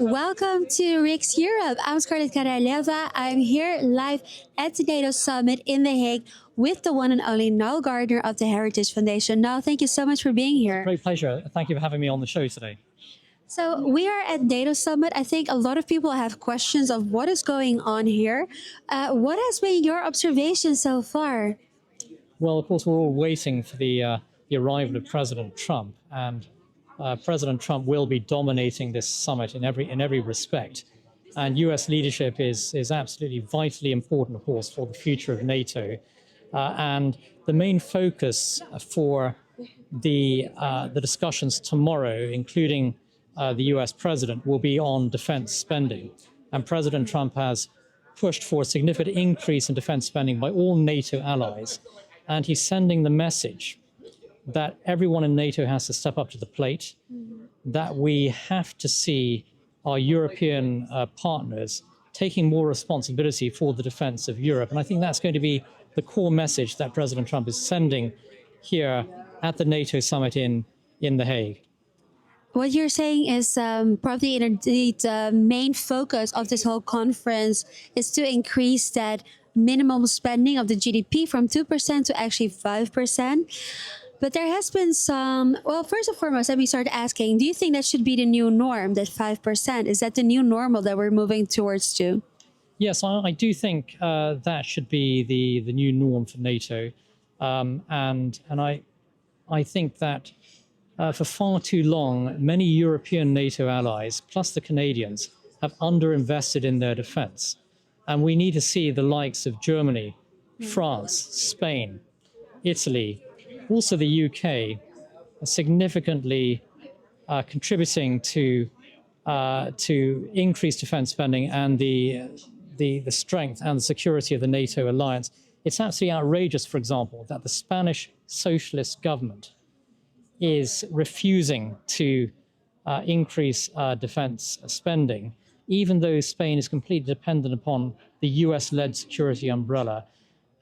Welcome to Rick's Europe. I'm Scarlett Karoleva. I'm here live at the NATO Summit in The Hague with the one and only Nile Gardiner of the Heritage Foundation. Nile, thank you so much for being here. Great pleasure. Thank you for having me on the show today. So we are at NATO Summit. I think a lot of people have questions of what is going on here. What has been your observation so far? Well, of course, we're all waiting for the arrival of President Trump, and President Trump will be dominating this summit in every respect. And U.S. leadership is absolutely vitally important, of course, for the future of NATO. And the main focus for the discussions tomorrow, including the U.S. president, will be on defense spending. And President Trump has pushed for a significant increase in defense spending by all NATO allies. And he's sending the message that everyone in NATO has to step up to the plate, that we have to see our European partners taking more responsibility for the defense of Europe. And I think that's going to be the core message that President Trump is sending here at the NATO summit in The Hague. What you're saying is probably indeed the main focus of this whole conference is to increase that minimum spending of the GDP from 2% to actually 5%. But there has been some, well, first and foremost, let me start asking, do you think that should be the new norm, that 5%? Is that the new normal that we're moving towards to? Yes, I do think that should be the new norm for NATO. And I think that for far too long, many European NATO allies, plus the Canadians, have underinvested in their defense. And we need to see the likes of Germany, France, Spain, Italy, also the UK, significantly contributing to increased defense spending and the strength and the security of the NATO alliance. It's absolutely outrageous, for example, that the Spanish socialist government is refusing to increase defense spending, even though Spain is completely dependent upon the US-led security umbrella.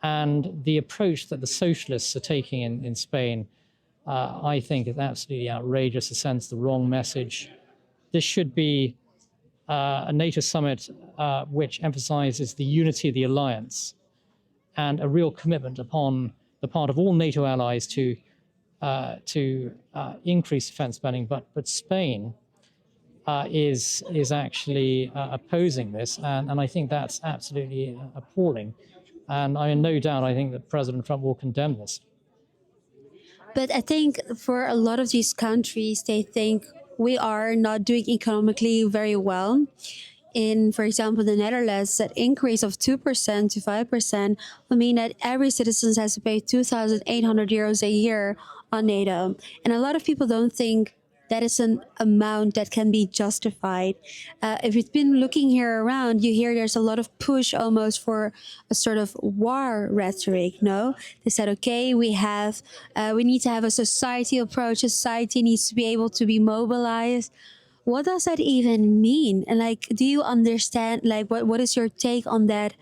And the approach that the socialists are taking in Spain, I think, is absolutely outrageous. It sends the wrong message. This should be a NATO summit which emphasizes the unity of the alliance and a real commitment upon the part of all NATO allies to increase defense spending. But Spain is actually opposing this, and I think that's absolutely appalling. And I have no doubt, I think that President Trump will condemn this. But I think for a lot of these countries, they think we are not doing economically very well. In, for example, the Netherlands, that increase of 2% to 5% will mean that every citizen has to pay 2,800 euros a year on NATO. And a lot of people don't think that is an amount that can be justified. If you've been looking here around, you hear there's a lot of push almost for a sort of war rhetoric, no? They said, okay, we need to have a society approach. Society needs to be able to be mobilized. What does that even mean? And like, do you understand, like, what is your take on that?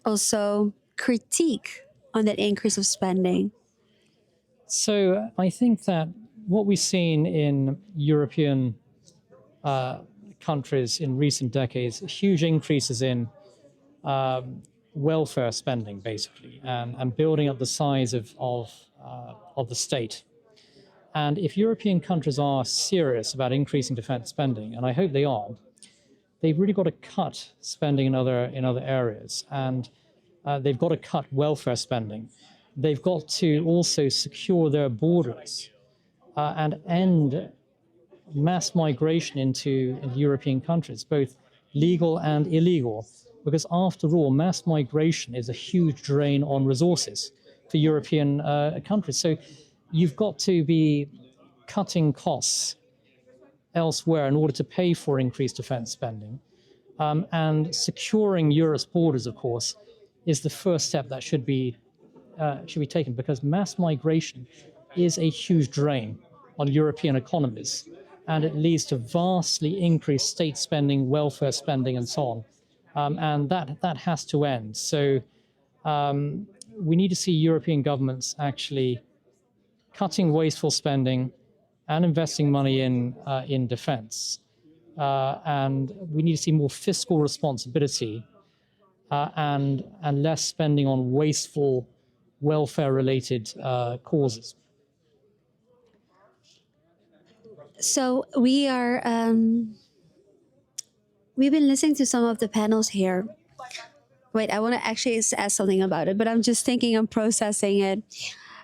Also, critique on that increase of spending? So I think that what we've seen in European countries in recent decades, huge increases in welfare spending, basically, and building up the size of the state. And if European countries are serious about increasing defense spending, and I hope they are, they've really got to cut spending in other areas, and they've got to cut welfare spending. They've got to also secure their borders and end mass migration into European countries, both legal and illegal, because after all, mass migration is a huge drain on resources for European countries. So you've got to be cutting costs elsewhere in order to pay for increased defense spending. And securing Europe's borders, of course, is the first step that should be taken, because mass migration is a huge drain on European economies, and it leads to vastly increased state spending, welfare spending, and so on. And that has to end. So we need to see European governments actually cutting wasteful spending and investing money in defense. and we need to see more fiscal responsibility and less spending on wasteful welfare-related causes. So we've been listening to some of the panels here. Wait, I want to actually ask something about it, but I'm just thinking, I'm processing it.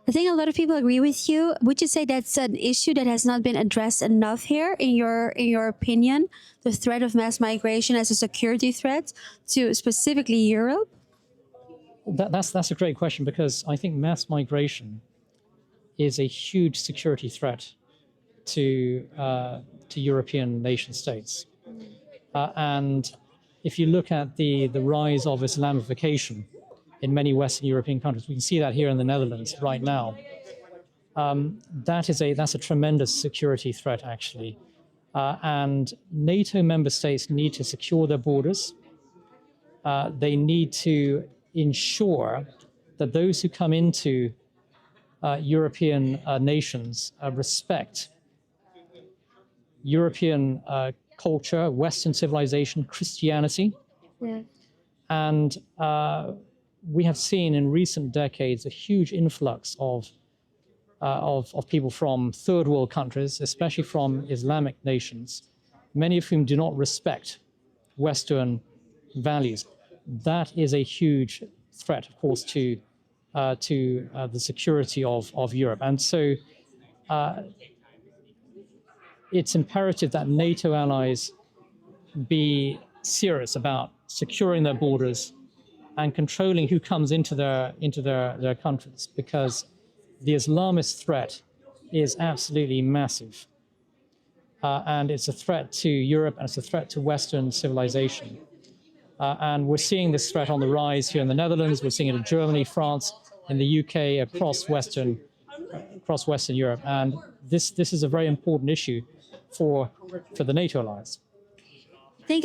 I think a lot of people agree with you. Would you say that's an issue that has not been addressed enough here, in your opinion, the threat of mass migration as a security threat to specifically Europe? That's a great question, because I think mass migration is a huge security threat to European nation states. And if you look at the rise of Islamification in many Western European countries, we can see that here in the Netherlands right now. That's a tremendous security threat, actually. And NATO member states need to secure their borders. They need to ensure that those who come into European nations respect European culture, Western civilization, Christianity. Yeah. And we have seen in recent decades a huge influx of people from third world countries, especially from Islamic nations, many of whom do not respect Western values. That is a huge threat, of course, to the security of Europe. And so it's imperative that NATO allies be serious about securing their borders and controlling who comes into their countries, because the Islamist threat is absolutely massive. And it's a threat to Europe, and it's a threat to Western civilization. And we're seeing this threat on the rise here in the Netherlands. We're seeing it in Germany, France, in the UK, across Western Europe. And this is a very important issue for the NATO alliance. I think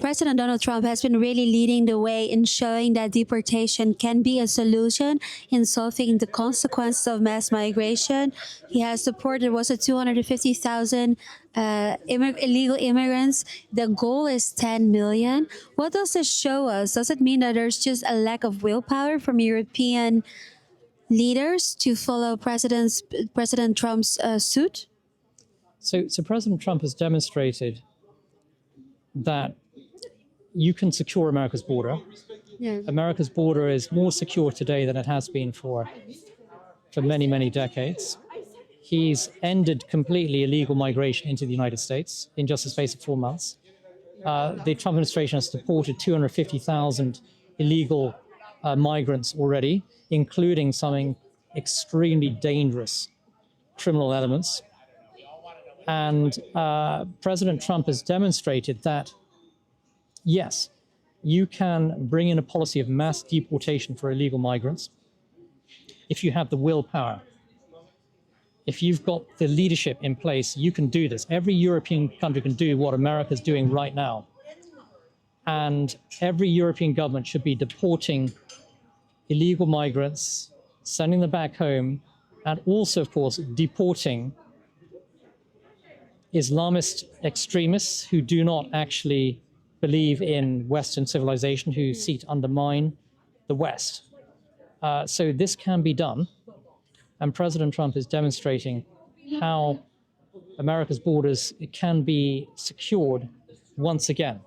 President Donald Trump has been really leading the way in showing that deportation can be a solution in solving the consequences of mass migration. He has supported, was it 250,000 illegal immigrants? The goal is 10 million. What does this show us? Does it mean that there's just a lack of willpower from European leaders to follow President Trump's suit? So President Trump has demonstrated that you can secure America's border. Yeah. America's border is more secure today than it has been for many, many decades. He's ended completely illegal migration into the United States in just the space of 4 months. The Trump administration has deported 250,000 illegal migrants already, including some extremely dangerous criminal elements. And President Trump has demonstrated that, yes, you can bring in a policy of mass deportation for illegal migrants if you have the willpower. If you've got the leadership in place, you can do this. Every European country can do what America's doing right now. And every European government should be deporting illegal migrants, sending them back home, and also, of course, deporting Islamist extremists who do not actually believe in Western civilization, who seek to undermine the West. So this can be done, and President Trump is demonstrating how America's borders can be secured once again.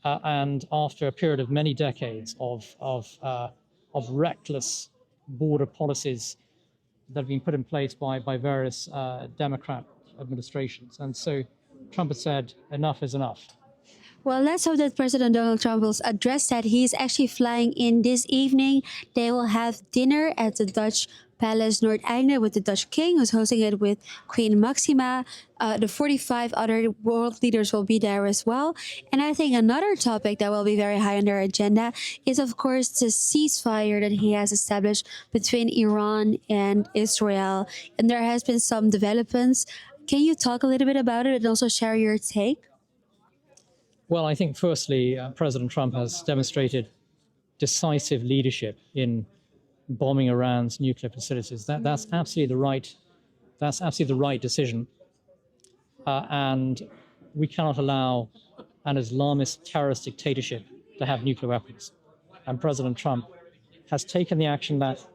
And after a period of many decades of reckless border policies that have been put in place by various Democrat administrations. And so Trump has said enough is enough. Well, let's hope that President Donald Trump will address that. He's actually flying in this evening. They will have dinner at the Dutch Palace Noordeinde with the Dutch King, who's hosting it with Queen Maxima. The 45 other world leaders will be there as well. And I think another topic that will be very high on their agenda is, of course, the ceasefire that he has established between Iran and Israel. And there has been some developments. Can you talk a little bit about it and also share your take? Well, I think firstly, President Trump has demonstrated decisive leadership in bombing Iran's nuclear facilities. That's absolutely the right. That's absolutely the right decision. And we cannot allow an Islamist terrorist dictatorship to have nuclear weapons. And President Trump has taken the action that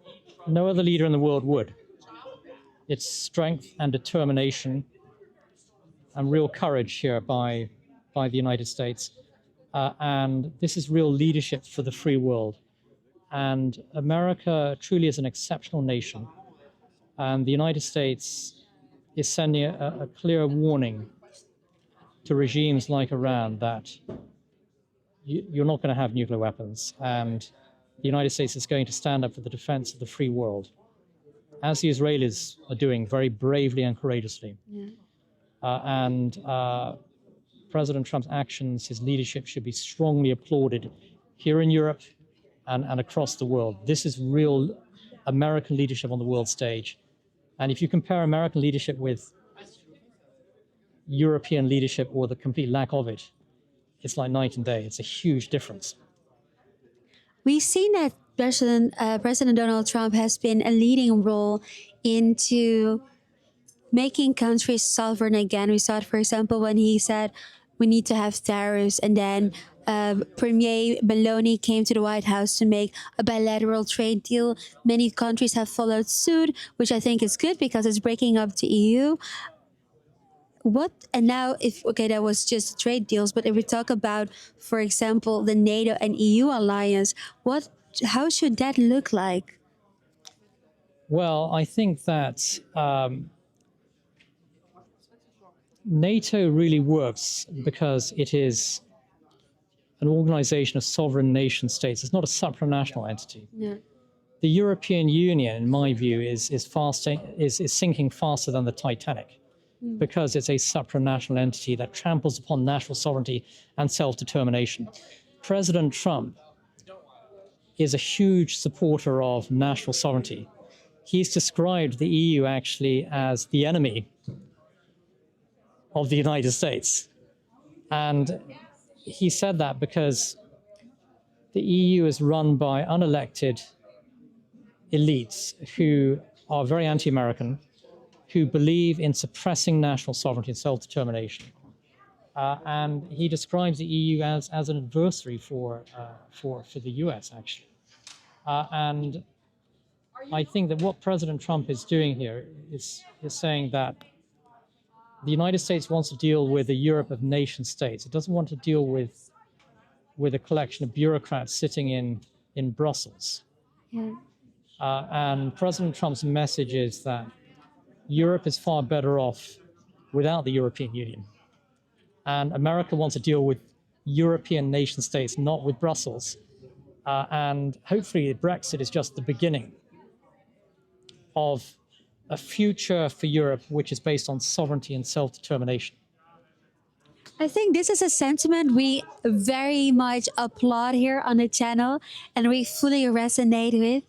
no other leader in the world would. It's strength and determination and real courage here by the United States. And this is real leadership for the free world. And America truly is an exceptional nation. And the United States is sending a clear warning to regimes like Iran that you're not going to have nuclear weapons. And the United States is going to stand up for the defense of the free world, as the Israelis are doing very bravely and courageously. Yeah. And President Trump's actions, his leadership should be strongly applauded here in Europe and across the world. This is real American leadership on the world stage. And if you compare American leadership with European leadership or the complete lack of it, it's like night and day. It's a huge difference. We've seen that President Donald Trump has been a leading role into making countries sovereign again. We saw it, for example, when he said we need to have tariffs, and then Premier Meloni came to the White House to make a bilateral trade deal. Many countries have followed suit, which I think is good because it's breaking up the EU. And now, that was just trade deals, but if we talk about, for example, the NATO and EU alliance, how should that look like? Well, I think that NATO really works because it is an organization of sovereign nation states. It's not a supranational entity. Yeah. The European Union, in my view, is sinking faster than the Titanic because it's a supranational entity that tramples upon national sovereignty and self-determination. President Trump is a huge supporter of national sovereignty. He's described the EU actually as the enemy of the United States. And he said that because the EU is run by unelected elites who are very anti-American, who believe in suppressing national sovereignty and self-determination. And he describes the EU as an adversary for the US, actually. And I think that what President Trump is doing here is saying that the United States wants to deal with a Europe of nation states. It doesn't want to deal with a collection of bureaucrats sitting in Brussels. Yeah. And President Trump's message is that Europe is far better off without the European Union. And America wants to deal with European nation states, not with Brussels. And hopefully Brexit is just the beginning of a future for Europe which is based on sovereignty and self-determination. I think this is a sentiment we very much applaud here on the channel and we fully resonate with.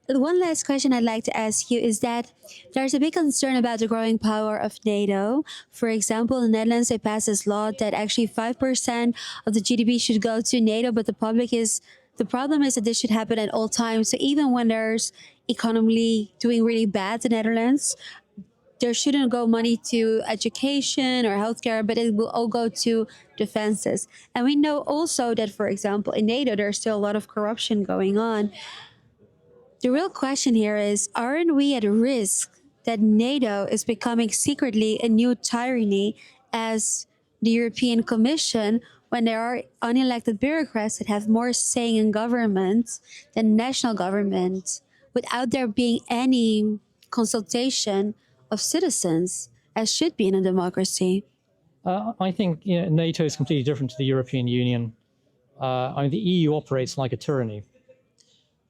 One last question I'd like to ask you is that there's a big concern about the growing power of NATO. For example, in the Netherlands, they passed this law that actually 5% of the GDP should go to NATO, but the problem is that this should happen at all times. So even when there's economy doing really bad in the Netherlands, there shouldn't go money to education or healthcare, but it will all go to defenses. And we know also that, for example, in NATO, there's still a lot of corruption going on. The real question here is, aren't we at risk that NATO is becoming secretly a new tyranny as the European Commission, when there are unelected bureaucrats that have more say in government than national government, without there being any consultation of citizens, as should be in a democracy? I think NATO is completely different to the European Union. The EU operates like a tyranny.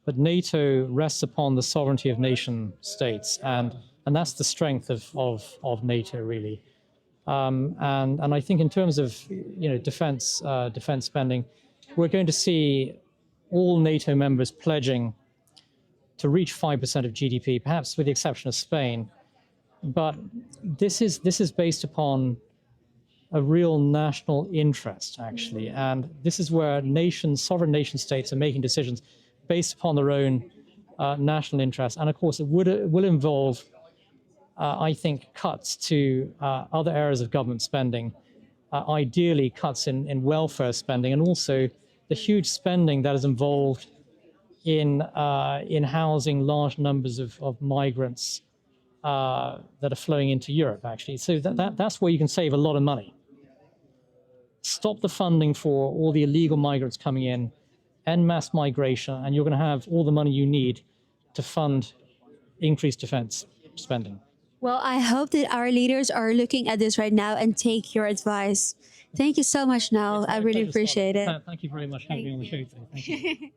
But NATO rests upon the sovereignty of nation states, and that's the strength of NATO, really. And I think in terms of defense spending, we're going to see all NATO members pledging to reach 5% of GDP, perhaps with the exception of Spain. But this is based upon a real national interest, actually, and this is where sovereign nation states are making decisions based upon their own national interests. And of course, it will involve, I think, cuts to other areas of government spending ideally cuts in welfare spending, and also the huge spending that is involved in housing large numbers of migrants that are flowing into Europe, actually. So that's where you can save a lot of money. Stop the funding for all the illegal migrants coming in, end mass migration, and you're going to have all the money you need to fund increased defense spending. Well, I hope that our leaders are looking at this right now and take your advice. Thank you so much, Nal. I really appreciate it. Thank you very much for having me on the show today. Thank you.